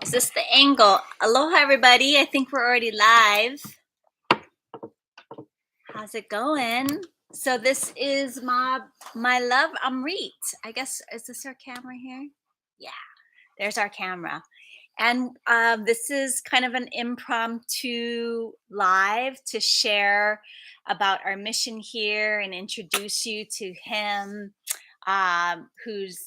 Is this the angle? Aloha, everybody. I think we're already live. How's it going? So this is my love, Amrit. I guess, is this our camera here? Yeah, there's our camera. And this is kind of an impromptu live to share about our mission here and introduce you to him, who's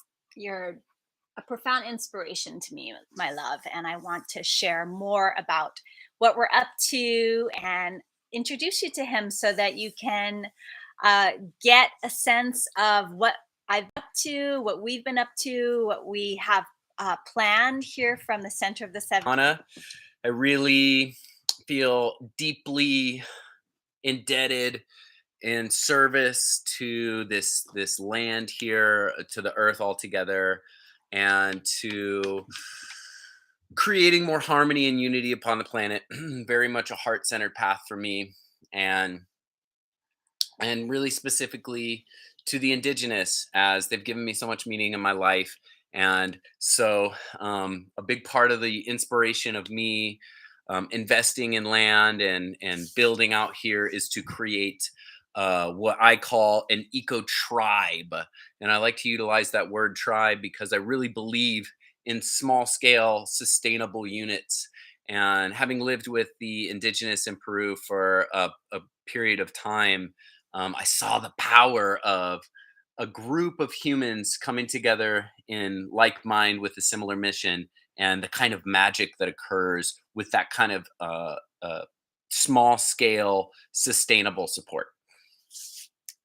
a profound inspiration to me, my love. And I want to share more about what we're up to and introduce you to him so that you can get a sense of what I've been up to, what we've been up to, what we have planned here from the Center of the Seven. Anna, I really feel deeply indebted in service to this land here, to the earth altogether, and to creating more harmony and unity upon the planet. Very much a heart-centered path for me, and really specifically to the indigenous, as they've given me so much meaning in my life. And so a big part of the inspiration of me investing in land and building out here is to create what I call an eco tribe. And I like to utilize that word tribe because I really believe in small scale sustainable units. And having lived with the indigenous in Peru for a period of time, I saw the power of a group of humans coming together in like mind with a similar mission, and the kind of magic that occurs with that kind of small scale sustainable support.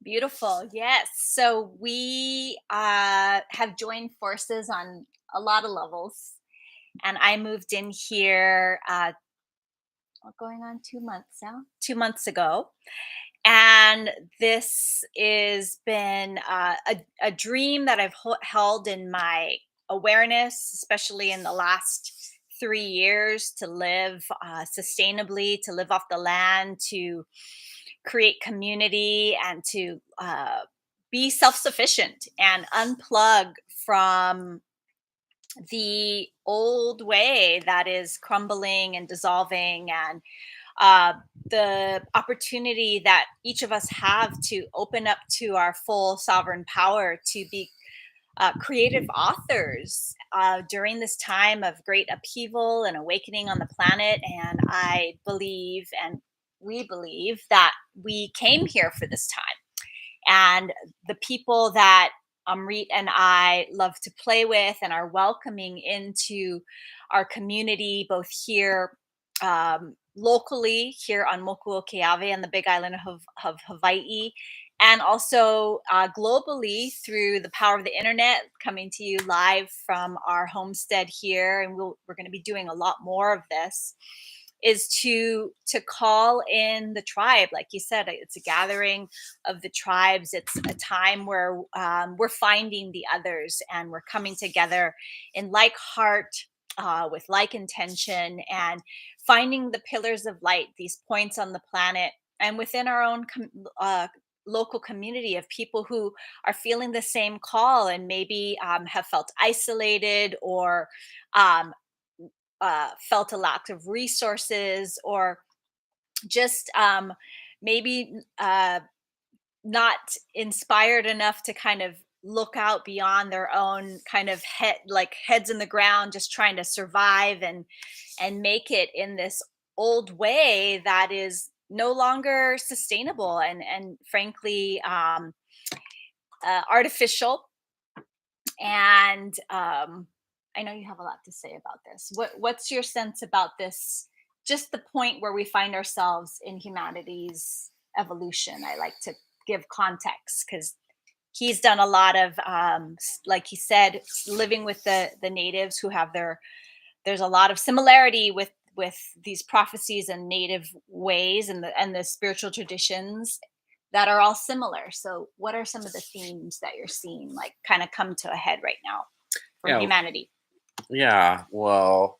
Beautiful. Yes. So we have joined forces on a lot of levels. And I moved in here going on 2 months now, 2 months ago. And this has been a dream that I've held in my awareness, especially in the last 3 years, to live sustainably, to live off the land, to create community, and to be self-sufficient and unplug from the old way that is crumbling and dissolving, and the opportunity that each of us have to open up to our full sovereign power to be creative authors during this time of great upheaval and awakening on the planet. And I believe, and we believe, that we came here for this time. And the people that Amrit and I love to play with and are welcoming into our community, both here locally, here on Moku o Keawe and the Big Island of Hawaii, and also globally through the power of the internet, coming to you live from our homestead here. And we're going to be doing a lot more of this, is to call in the tribe. Like you said, it's a gathering of the tribes. It's a time where we're finding the others, and we're coming together in like heart, with like intention, and finding the pillars of light, these points on the planet, and within our own local community of people who are feeling the same call, and maybe have felt isolated, or felt a lack of resources, or just maybe not inspired enough to kind of look out beyond their own kind of heads in the ground, just trying to survive and make it in this old way that is no longer sustainable, and frankly artificial. And I know you have a lot to say about this. What's your sense about this? Just the point where we find ourselves in humanity's evolution. I like to give context because he's done a lot of, like he said, living with the natives who have there's a lot of similarity with these prophecies and native ways, and the spiritual traditions that are all similar. So what are some of the themes that you're seeing like kind of come to a head right now from humanity? Yeah, well,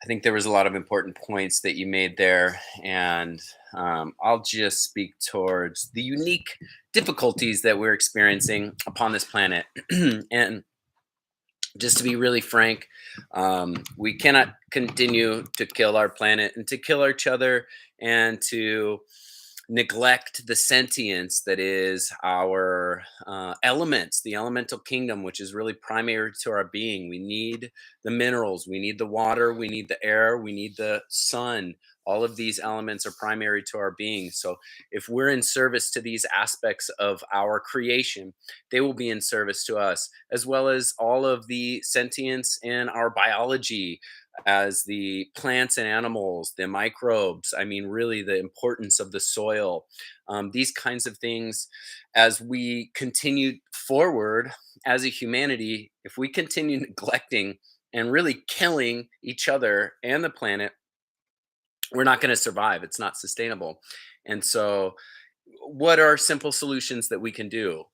I think there was a lot of important points that you made there, and I'll just speak towards the unique difficulties that we're experiencing upon this planet. And Just to be really frank, we cannot continue to kill our planet and to kill each other and to neglect the sentience that is our elements, the elemental kingdom, which is really primary to our being. We need the minerals, we need the water, we need the air, we need the sun. All of these elements are primary to our being. So, if we're in service to these aspects of our creation, they will be in service to us, as well as all of the sentience in our biology, as the plants and animals, the microbes. I mean, really, the importance of the soil, these kinds of things. As we continue forward as a humanity, if we continue neglecting and really killing each other and the planet, we're not going to survive. It's not sustainable. And so, what are simple solutions that we can do?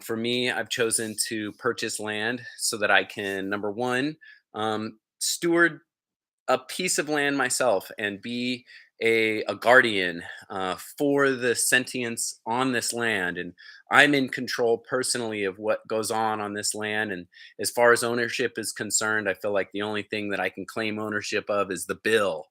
For me, I've chosen to purchase land so that I can, number one, steward a piece of land myself and be a guardian for the sentience on this land. And I'm in control personally of what goes on this land. And as far as ownership is concerned, I feel like the only thing that I can claim ownership of is the bill,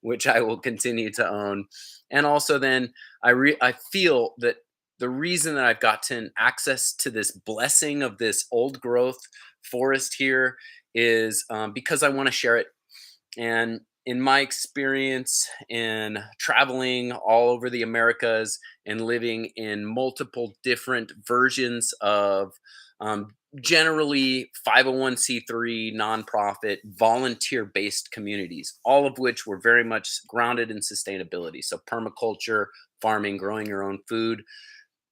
which I will continue to own. And also, then I feel that the reason that I've gotten access to this blessing of this old growth forest here is because I want to share it. And in my experience in traveling all over the Americas and living in multiple different versions of um, generally 501c3 nonprofit volunteer based communities, all of which were very much grounded in sustainability. So, permaculture, farming, growing your own food.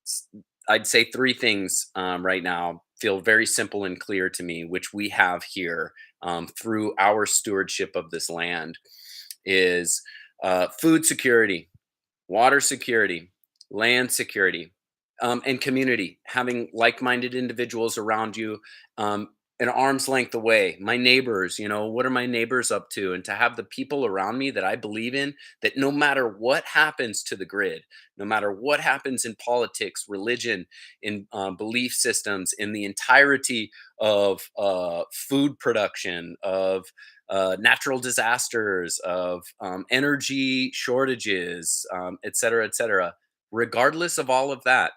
s- I'd say three things right now feel very simple and clear to me, which we have here through our stewardship of this land is food security, water security, land security, and community. Having like-minded individuals around you, an arm's length away. My neighbors, what are my neighbors up to? And to have the people around me that I believe in, that no matter what happens to the grid, no matter what happens in politics, religion, in belief systems, in the entirety of food production, of natural disasters, of energy shortages, et cetera, et cetera. Regardless of all of that,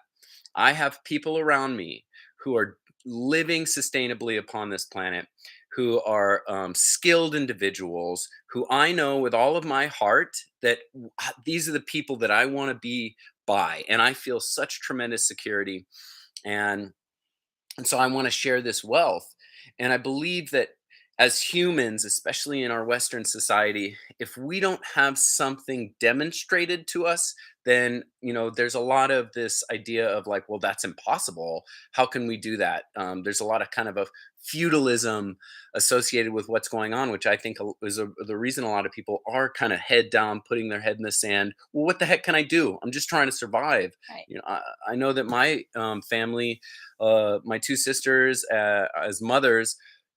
I have people around me who are living sustainably upon this planet, who are skilled individuals, who I know with all of my heart that these are the people that I want to be by. And I feel such tremendous security. And so I want to share this wealth. And I believe that as humans, especially in our Western society, if we don't have something demonstrated to us, then, there's a lot of this idea of like, well, that's impossible. How can we do that? There's a lot of kind of a feudalism associated with what's going on, which I think is the reason a lot of people are kind of head down, putting their head in the sand. Well, what the heck can I do? I'm just trying to survive. Right. I know that my family, my two sisters as mothers,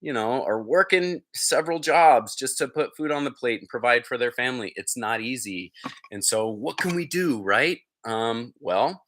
are working several jobs just to put food on the plate and provide for their family. It's not easy. And so, what can we do, right? Well,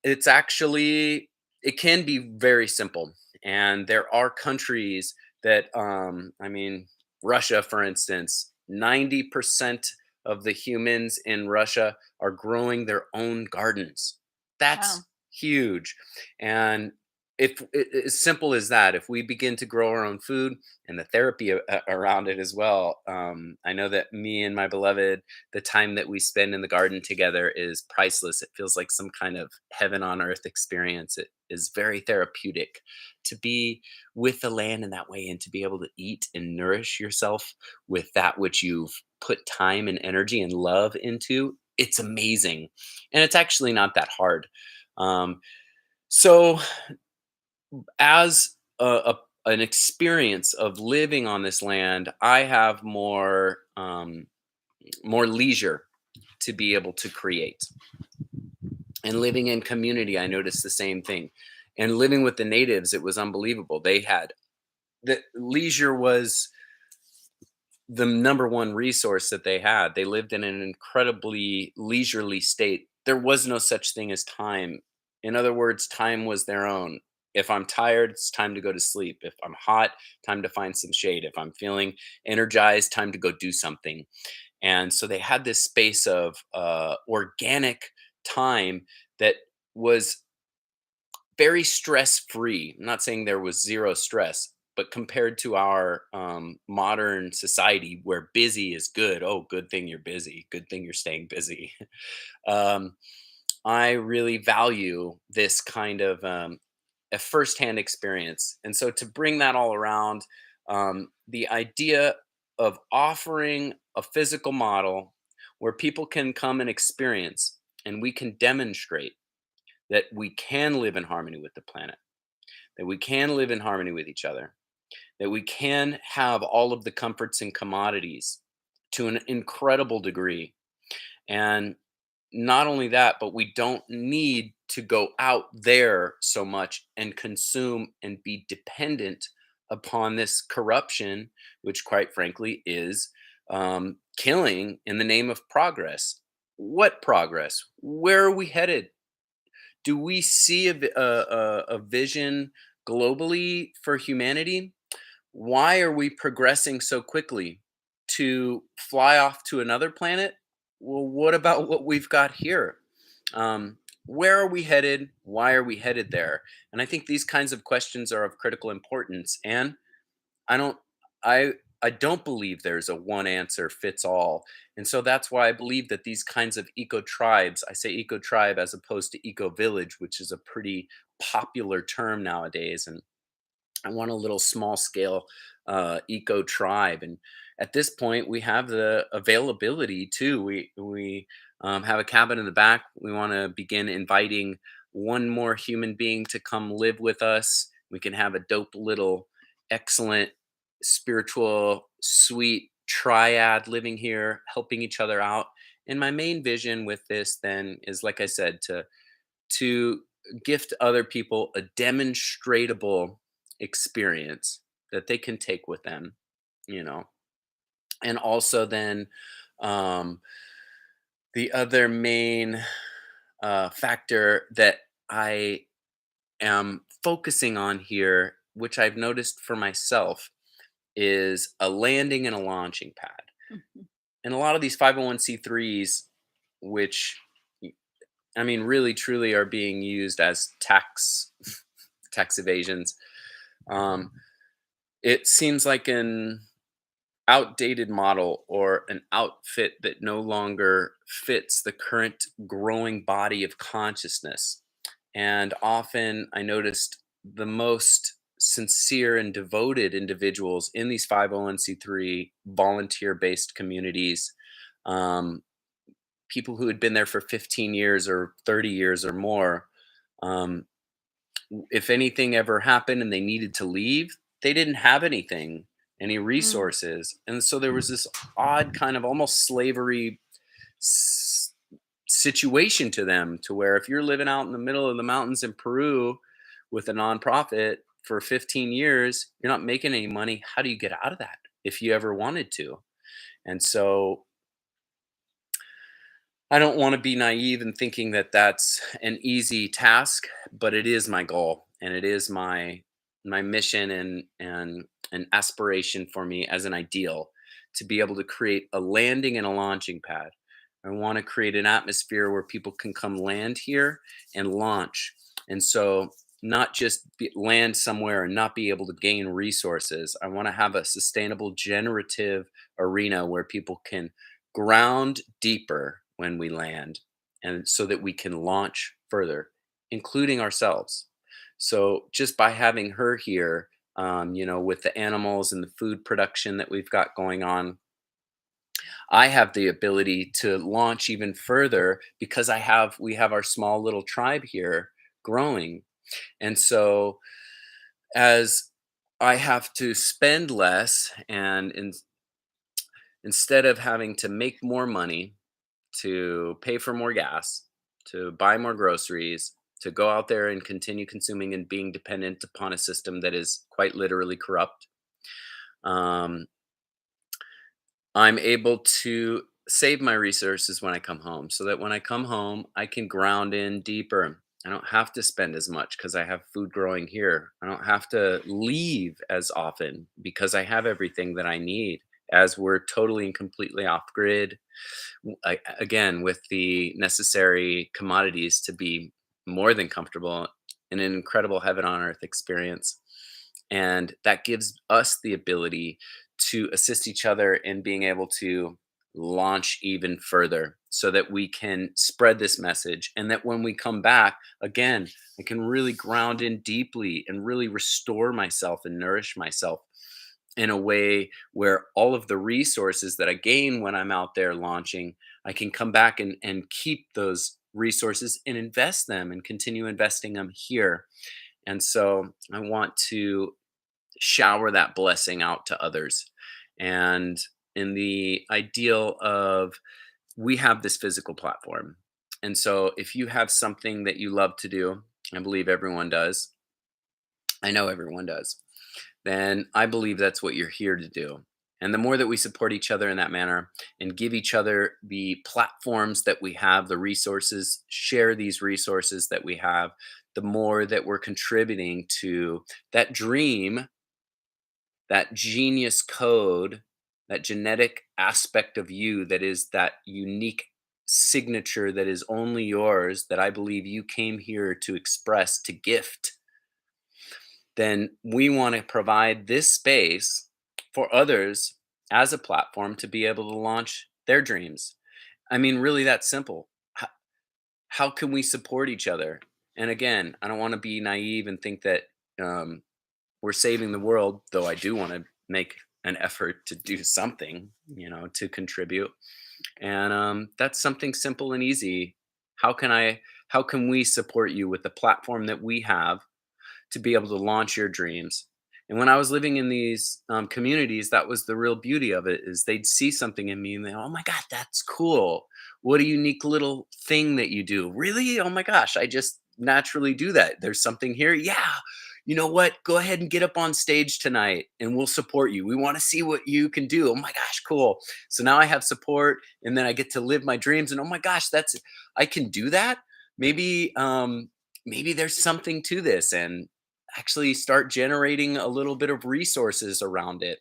it's actually, it can be very simple. And there are countries that, I mean, Russia, for instance, 90% of the humans in Russia are growing their own gardens. Wow. That's huge. And if as simple as that, if we begin to grow our own food and the therapy around it as well, I know that me and my beloved, the time that we spend in the garden together is priceless. It feels like some kind of heaven on earth experience. It is very therapeutic to be with the land in that way and to be able to eat and nourish yourself with that which you've put time and energy and love into. It's amazing. And it's actually not that hard. Um, so, as an experience of living on this land, I have more leisure to be able to create. And living in community, I noticed the same thing. And living with the natives, it was unbelievable. They had the leisure was the number one resource that they had. They lived in an incredibly leisurely state. There was no such thing as time. In other words, time was their own. If I'm tired, it's time to go to sleep. If I'm hot, time to find some shade. If I'm feeling energized, time to go do something. And so they had this space of organic time that was very stress free. I'm not saying there was zero stress, but compared to our modern society where busy is good, oh, good thing you're busy, good thing you're staying busy. um, I really value this kind of a firsthand experience. And so to bring that all around, the idea of offering a physical model where people can come and experience and we can demonstrate that we can live in harmony with the planet, that we can live in harmony with each other, that we can have all of the comforts and commodities to an incredible degree. And not only that, but we don't need to go out there so much and consume and be dependent upon this corruption, which, quite frankly, is killing in the name of progress. What progress? Where are we headed? Do we see a vision globally for humanity? Why are we progressing so quickly to fly off to another planet? Well, what about what we've got here? Where are we headed? Why are we headed there? And I think these kinds of questions are of critical importance. And I don't I I don't believe there's a one answer fits all. And so that's why I believe that these kinds of eco tribes, I say eco tribe as opposed to eco village, which is a pretty popular term nowadays. And I want a little small scale eco tribe. And at this point, we have the availability too. We have a cabin in the back. We want to begin inviting one more human being to come live with us. We can have a dope little, excellent, spiritual, sweet triad living here, helping each other out. And my main vision with this then is, like I said, to gift other people a demonstratable experience that they can take with them, you know. And also then um the other main factor that I am focusing on here, which I've noticed for myself, is a landing and a launching pad. Mhm. And a lot of these 501c3s, which I mean really truly are being used as tax evasions. Um, it seems like an outdated model or an outfit that no longer fits the current growing body of consciousness. And often I noticed the most sincere and devoted individuals in these 501c3 volunteer based communities, um, people who had been there for 15 years or 30 years or more, um, if anything ever happened and they needed to leave, they didn't have anything, any Mm. resources. And so there was this odd kind of almost slavery s- situation to them, to where if you're living out in the middle of the mountains in Peru with a nonprofit for 15 years, you're not making any money. How do you get out of that if you ever wanted to? And so I don't want to be naive in thinking that that's an easy task, but it is my goal and it is my mission and an aspiration for me as an ideal to be able to create a landing and a launching pad. I want to create an atmosphere where people can come land here and launch. And so not just land somewhere and not be able to gain resources. I want to have a sustainable generative arena where people can ground deeper when we land, and so that we can launch further, including ourselves. So just by having her here, with the animals and the food production that we've got going on, I have the ability to launch even further because we have our small little tribe here growing. And so as I have to spend less, and instead of having to make more money to pay for more gas, to buy more groceries, to go out there and continue consuming and being dependent upon a system that is quite literally corrupt. Um, I'm able to save my resources when I come home, so that when I come home, I can ground in deeper. I don't have to spend as much because I have food growing here. I don't have to leave as often because I have everything that I need, as we're totally and completely off grid. Again, with the necessary commodities to be more than comfortable in an incredible heaven on earth experience. And that gives us the ability to assist each other in being able to launch even further so that we can spread this message. And that when we come back, again, I can really ground in deeply and really restore myself and nourish myself in a way where all of the resources that I gain when I'm out there launching, I can come back and keep those resources and invest them and continue investing them here. And so I want to shower that blessing out to others. And in the ideal of, we have this physical platform. And so if you have something that you love to do, I believe everyone does. I know everyone does. Then I believe that's what you're here to do. And the more that we support each other in that manner and give each other the platforms that we have, the resources, share these resources that we have, the more that we're contributing to that dream, that genius code, that genetic aspect of you that is that unique signature that is only yours, that I believe you came here to express, to gift. Then we want to provide this space for others as a platform to be able to launch their dreams. I mean, really that simple. How can we support each other? And again, I don't want to be naive and think that um, we're saving the world, though I do want to make an effort to do something, to contribute. And that's something simple and easy. How can I? How can we support you with the platform that we have to be able to launch your dreams? And when I was living in these communities, that was the real beauty of it, is they'd see something in me and they, oh my God, that's cool. What a unique little thing that you do. Really? Oh my gosh, I just naturally do that. There's something here. Yeah. You know what? Go ahead and get up on stage tonight and we'll support you. We want to see what you can do. Oh my gosh, cool. So now I have support and then I get to live my dreams. And oh my gosh, I can do that. Maybe there's something to this, and actually start generating a little bit of resources around it.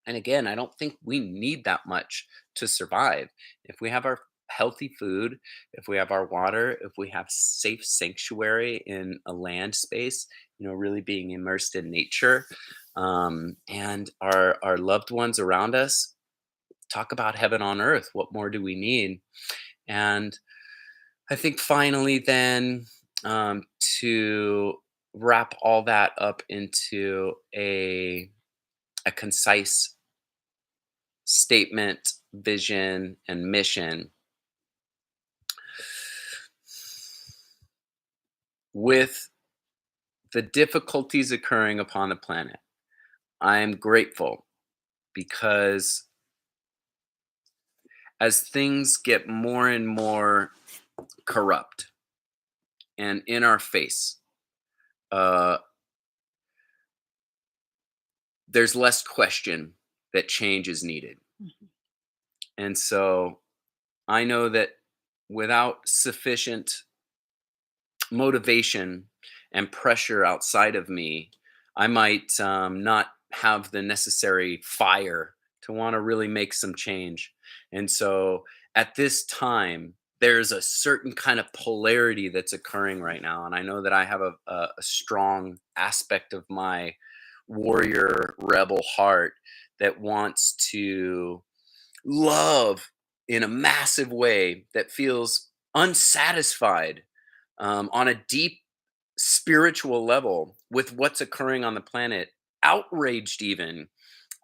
And again, I don't think we need that much to survive. If we have our healthy food, if we have our water, if we have safe sanctuary in a land space, really being immersed in nature, and our loved ones around us, talk about heaven on earth. What more do we need? And I think finally, then, to wrap all that up into a concise statement, vision, and mission, with the difficulties occurring upon the planet, I am grateful because as things get more and more corrupt and in our face, uh, there's less question that change is needed. Mhm. And so I know that without sufficient motivation and pressure outside of me, I might not have the necessary fire to want to really make some change. And so at this time, there's a certain kind of polarity that's occurring right now. And I know that I have a strong aspect of my warrior rebel heart that wants to love in a massive way, that feels unsatisfied on a deep spiritual level with what's occurring on the planet, outraged even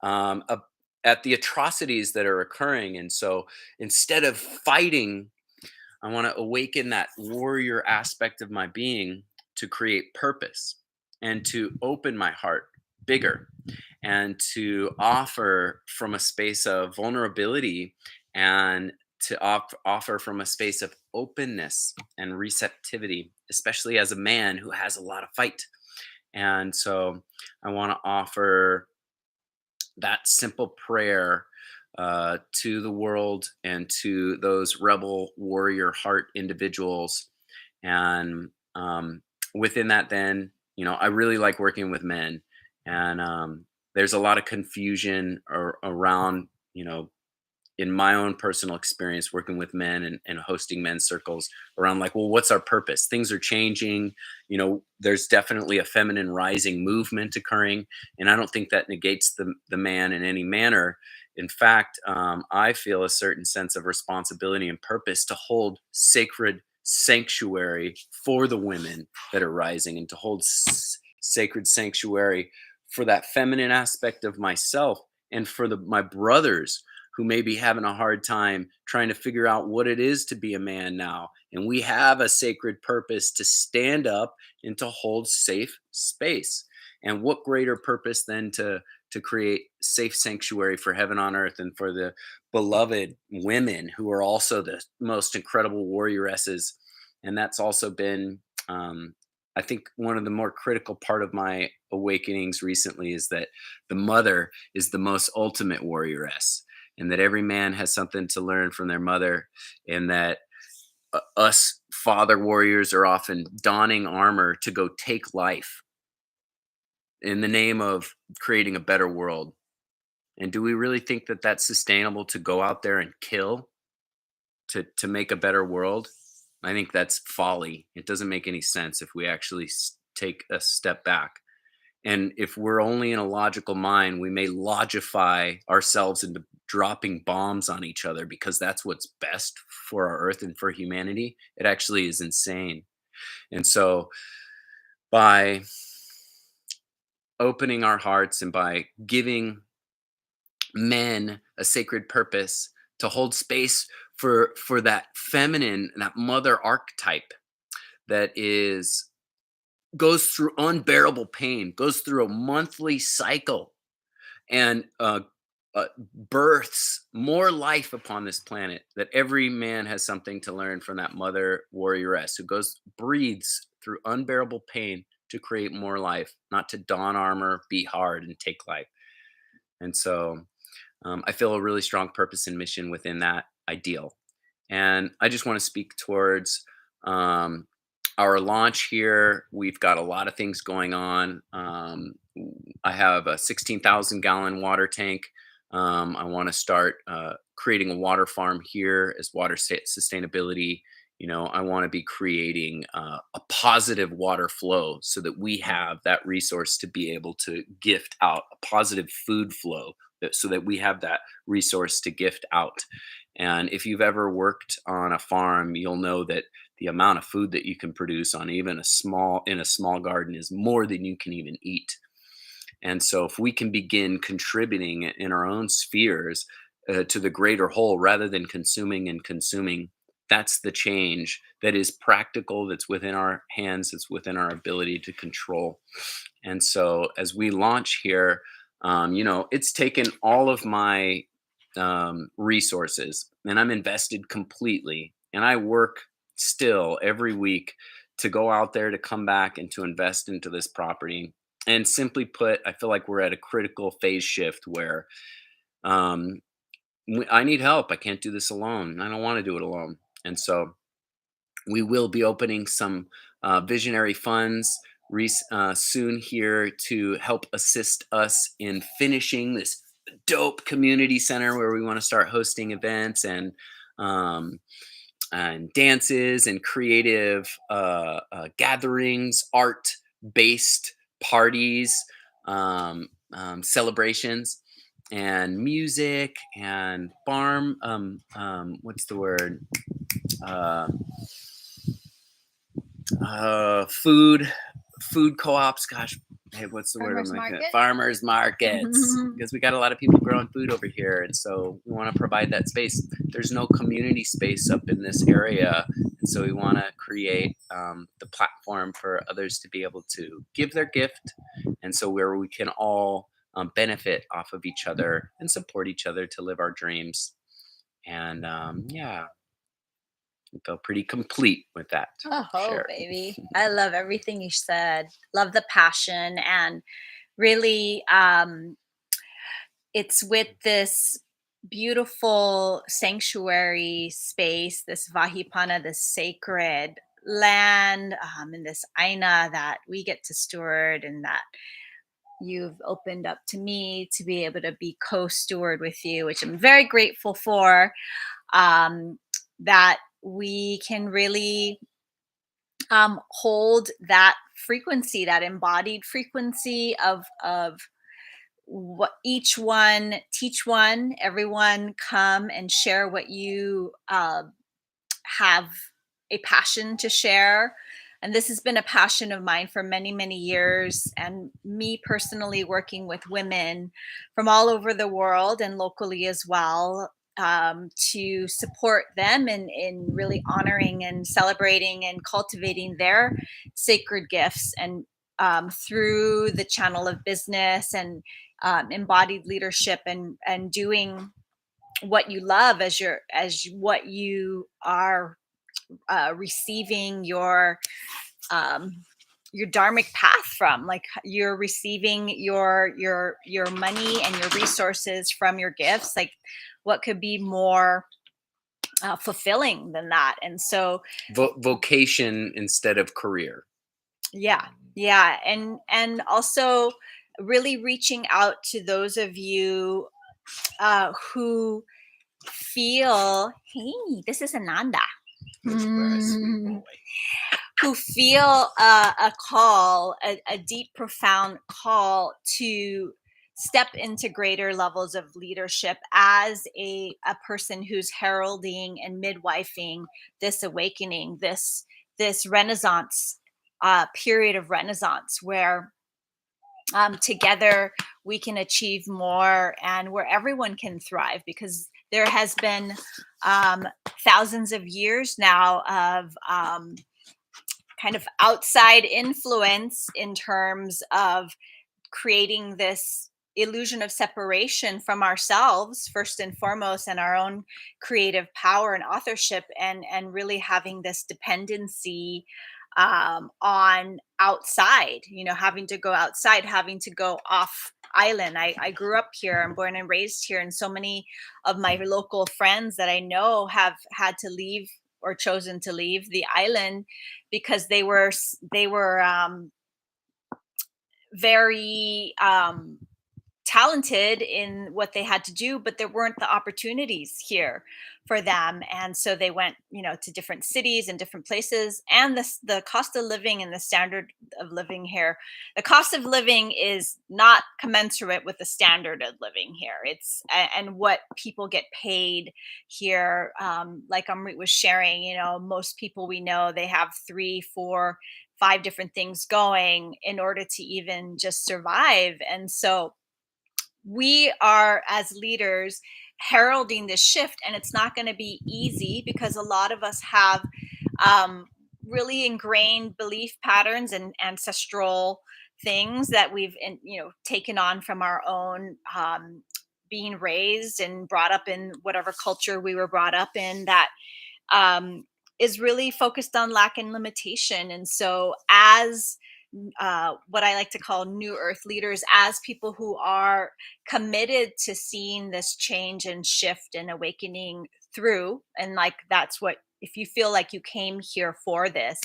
um, ab- at the atrocities that are occurring. And so instead of fighting, I want to awaken that warrior aspect of my being to create purpose and to open my heart bigger and to offer from a space of vulnerability, and to offer from a space of openness and receptivity, especially as a man who has a lot of fight. And so I want to offer that simple prayer to the world and to those rebel warrior heart individuals. And within that, then, I really like working with men. And there's a lot of confusion around, in my own personal experience working with men and hosting men's circles around, like, well, what's our purpose? Things are changing. There's definitely a feminine rising movement occurring, and I don't think that negates the man in any manner. In fact, I feel a certain sense of responsibility and purpose to hold sacred sanctuary for the women that are rising, and to hold sacred sanctuary for that feminine aspect of myself, and for my brothers who may be having a hard time trying to figure out what it is to be a man now. And we have a sacred purpose to stand up and to hold safe space. And what greater purpose than to create safe sanctuary for heaven on earth, and for the beloved women who are also the most incredible warrioresses. And that's also been, I think, one of the more critical part of my awakenings recently, is that the mother is the most ultimate warrioress, and that every man has something to learn from their mother, and that us father warriors are often donning armor to go take life in the name of creating a better world. And do we really think that that's sustainable, to go out there and kill to make a better world? I think that's folly. It doesn't make any sense if we actually take a step back. And if we're only in a logical mind, we may logify ourselves into dropping bombs on each other because that's what's best for our earth and for humanity. It actually is insane. And so, by opening our hearts and by giving men a sacred purpose to hold space for that feminine, that mother archetype that is goes through unbearable pain, goes through a monthly cycle, and births more life upon this planet, that every man has something to learn from that mother warrioress who breathes through unbearable pain to create more life, not to don armor, be hard, and take life. And so I feel a really strong purpose and mission within that ideal. And I just want to speak towards um, our launch here. We've got a lot of things going on. I have a 16,000-gallon water tank. I want to start creating a water farm here as water sustainability. I want to be creating a positive water flow so that we have that resource to be able to gift out, a positive food flow, so that we have that resource to gift out. And if you've ever worked on a farm, you'll know that the amount of food that you can produce on even in a small garden is more than you can even eat. And so if we can begin contributing in our own spheres to the greater whole, rather than consuming and consuming, that's the change that is practical, that's within our hands, that's within our ability to control. And so as we launch here, it's taken all of my resources, and I'm invested completely. And I work still every week to go out there, to come back, and to invest into this property. And simply put, I feel like we're at a critical phase shift where um, I need help. I can't do this alone. I don't want to do it alone. And so we will be opening some visionary funds soon here to help assist us in finishing this dope community center, where we want to start hosting events um, and dances and creative gatherings, art based parties, celebrations, and music and farm. What's the word? Uh, food co-ops. Gosh, hey, what's the word I'm Farmers looking at? market. Farmers markets, because we got a lot of people growing food over here, and so we want to provide that space. There's no community space up in this area, and so we want to create the platform for others to be able to give their gift, and so where we can all benefit off of each other and support each other to live our dreams. And yeah, I feel pretty complete with that Oh, share. baby. I love everything you said. Love the passion. And really, it's with this beautiful sanctuary space, this Vahipana, this sacred land, in this aina that we get to steward, and that you've opened up to me to be able to be co-steward with you, which I'm very grateful for. Um, that we can really hold that frequency, that embodied frequency of what each one teach one, everyone come and share what you have a passion to share. And this has been a passion of mine for many, many years. And me personally working with women from all over the world and locally as well, to support them in really honoring and celebrating and cultivating their sacred gifts, and through the channel of business and embodied leadership, and doing what you love as what you are receiving your dharmic path from, like you're receiving your money and your resources from your gifts. Like what could be more fulfilling than that? And so Vocation instead of career. yeah, yeah, and also really reaching out to those of you who feel, hey, this is Ananda. That's for a sweet boy. Who feel a call, a deep, profound call to step into greater levels of leadership as a person who's heralding and midwifing this awakening, this renaissance, period of renaissance, where together we can achieve more, and where everyone can thrive, because there has been thousands of years now of kind of outside influence in terms of creating this illusion of separation from ourselves first and foremost, and our own creative power and authorship, and really having this dependency on outside, having to go outside, having to go off island. I grew up here, I'm born and raised here, and so many of my local friends that I know have had to leave or chosen to leave the island because they were very talented in what they had to do, but there weren't the opportunities here for them, and so they went, to different cities and different places. And the cost of living and the standard of living here, the cost of living is not commensurate with the standard of living here. And what people get paid here, like Amrit was sharing, most people we know, they have 3, 4, 5 different things going in order to even just survive. And so we are, as leaders, heralding this shift, and it's not going to be easy, because a lot of us have really ingrained belief patterns and ancestral things that we've taken on from our own being raised and brought up in whatever culture we were brought up in, that is really focused on lack and limitation. And so as what I like to call new earth leaders, as people who are committed to seeing this change and shift and awakening through, and like that's what, if you feel like you came here for this,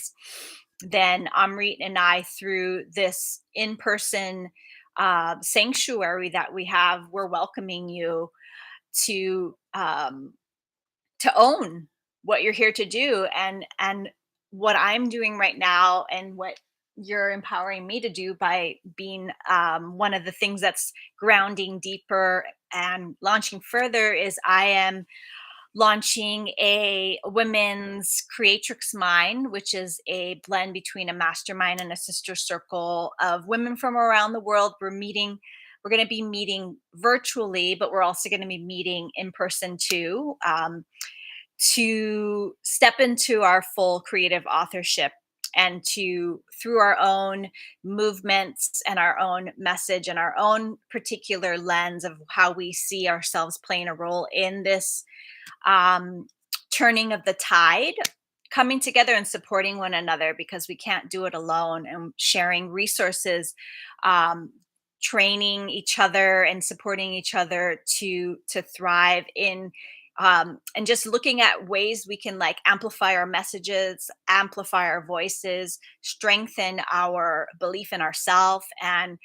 then Amrit and I, through this in-person sanctuary that we have, we're welcoming you to own what you're here to do. And what I'm doing right now, and what you're empowering me to do by being one of the things that's grounding deeper and launching further, is I am launching a women's Creatrixmind, which is a blend between a mastermind and a sister circle of women from around the world. We're going to be meeting virtually, but we're also going to be meeting in person too, to step into our full creative authorship, and to, through our own movements and our own message and our own particular lens of how we see ourselves playing a role in this turning of the tide, coming together and supporting one another, because we can't do it alone, and sharing resources, training each other and supporting each other to thrive in and just looking at ways we can like amplify our messages, amplify our voices, strengthen our belief in ourselves, and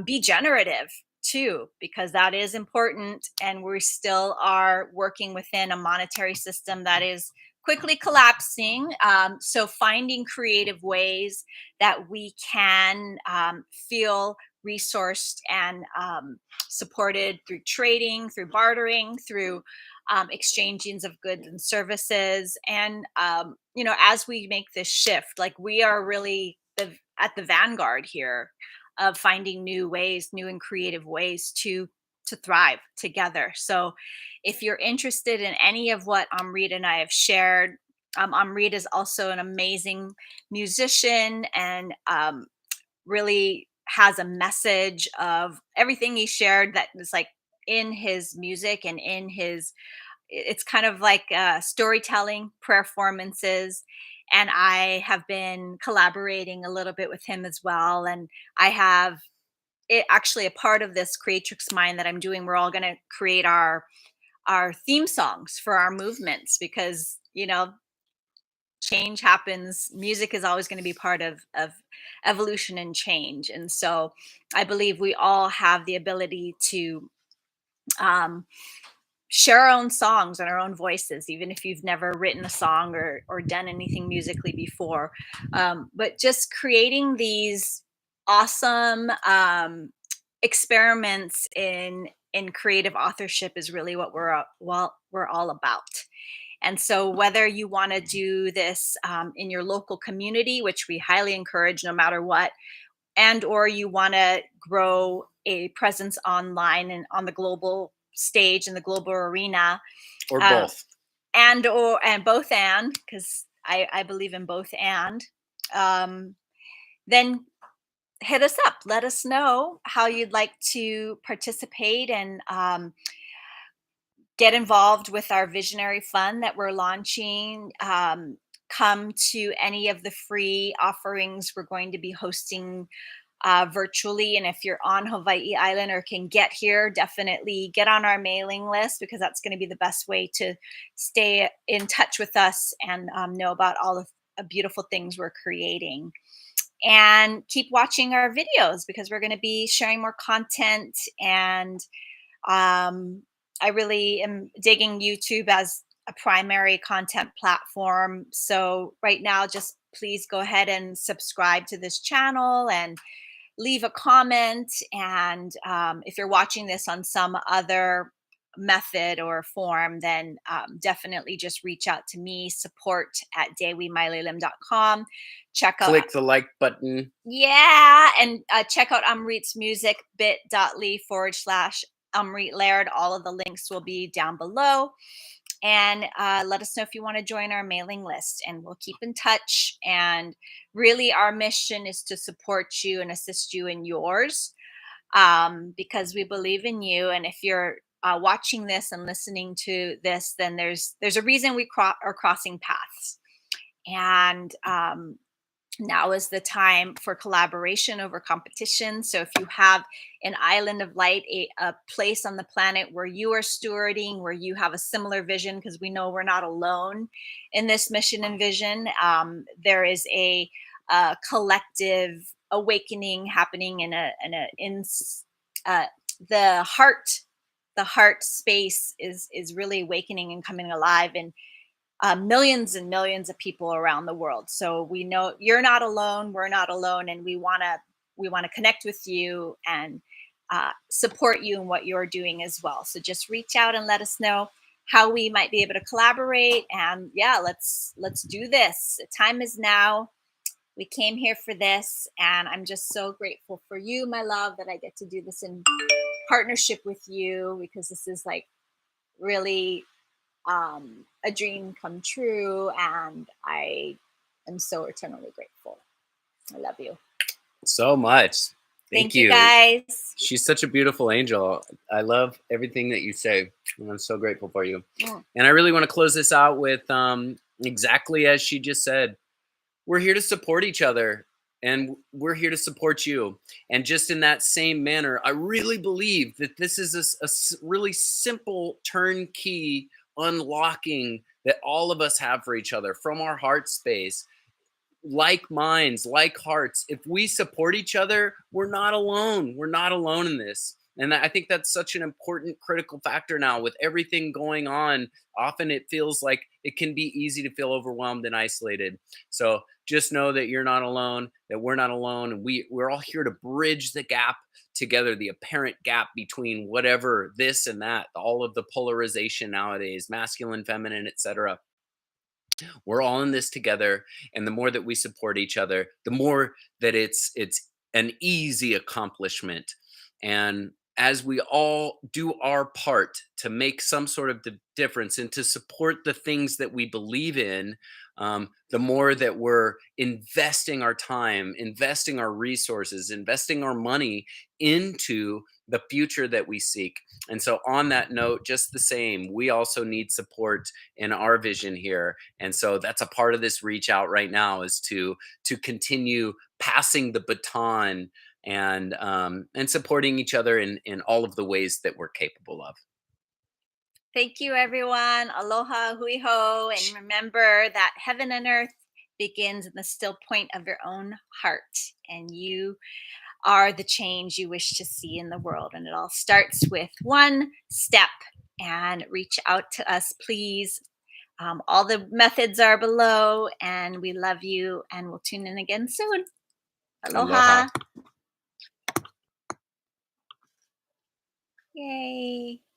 be generative too, because that is important. And we still are working within a monetary system that is quickly collapsing. So finding creative ways that we can feel resourced and supported through trading, through bartering, through exchangings of goods and services. And, as we make this shift, like we are really at the vanguard here of finding new ways, new and creative ways to thrive together. So if you're interested in any of what Amrit and I have shared, Amrit is also an amazing musician and really has a message of everything he shared that is like in his music and in his, it's kind of like storytelling performances. And I have been collaborating a little bit with him as well. And I have it actually a part of this Creatrix Mind that I'm doing. We're all going to create our theme songs for our movements, because change happens. Music is always going to be part of evolution and change. And so I believe we all have the ability to um, share our own songs and our own voices, even if you've never written a song or done anything musically before. But just creating these awesome experiments in creative authorship is really what we're all about. And so whether you want to do this in your local community, which we highly encourage no matter what, and or you want to grow a presence online and on the global stage in the global arena, Or uh, both. and both, and because I believe in both, and then hit us up. Let us know how you'd like to participate and get involved with our visionary fund that we're launching. Come to any of the free offerings we're going to be hosting virtually. And if you're on Hawaii Island or can get here, definitely get on our mailing list, because that's going to be the best way to stay in touch with us and know about all of the beautiful things we're creating. And keep watching our videos, because we're going to be sharing more content. And I really am digging YouTube as a primary content platform. So right now, just please go ahead and subscribe to this channel and leave a comment. And if you're watching this on some other method or form, then definitely just reach out to me, support at dewimailelim.com. Check out, Click the like button. yeah, and check out Amrit's music, bit.ly/Amrit Laird. All of the links will be down below. And let us know if you want to join our mailing list, and we'll keep in touch. And really, our mission is to support you and assist you in yours, because we believe in you. And if you're watching this and listening to this, then there's a reason we are crossing paths. And now is the time for collaboration over competition. So if you have an island of light, a place on the planet where you are stewarding, where you have a similar vision, because we know we're not alone in this mission and vision. There is a collective awakening happening in the heart space is really awakening and coming alive, and millions and millions of people around the world. So we know you're not alone. We're not alone, and we want to connect with you and support you in what you're doing as well. So just reach out and let us know how we might be able to collaborate. And yeah, let's do this. The time is now. We came here for this, and I'm just so grateful for you, my love, that I get to do this in partnership with you, because this is like really a dream come true, and I am so eternally grateful. I love you So much. Thank you. Guys. She's such a beautiful angel. I love everything that you say, and I'm so grateful for you. Mm. And I really want to close this out with exactly as she just said. We're here to support each other, and we're here to support you. And just in that same manner, I really believe that this is a really simple turnkey unlocking that all of us have for each other from our heart space, like minds, like hearts. If we support each other, we're not alone. We're not alone in this. And I think that's such an important critical factor now with everything going on. Often it feels like it can be easy to feel overwhelmed and isolated. So just know that you're not alone, that we're not alone. And we're all here to bridge the gap together, the apparent gap between whatever this and that, all of the polarization nowadays, masculine, feminine, etc. We're all in this together, and the more that we support each other, the more that it's an easy accomplishment. And as we all do our part to make some sort of difference and to support the things that we believe in, the more that we're investing our time, investing our resources, investing our money into the future that we seek. And so on that note, just the same, we also need support in our vision here. And so that's a part of this reach out right now, is to continue passing the baton and supporting each other in all of the ways that we're capable of. Thank you, everyone. Aloha, hui ho. And remember that heaven and earth begins in the still point of your own heart. And you are the change you wish to see in the world. And it all starts with one step. And reach out to us, please. All the methods are below. And we love you. And we'll tune in again soon. Aloha. Aloha. Yay.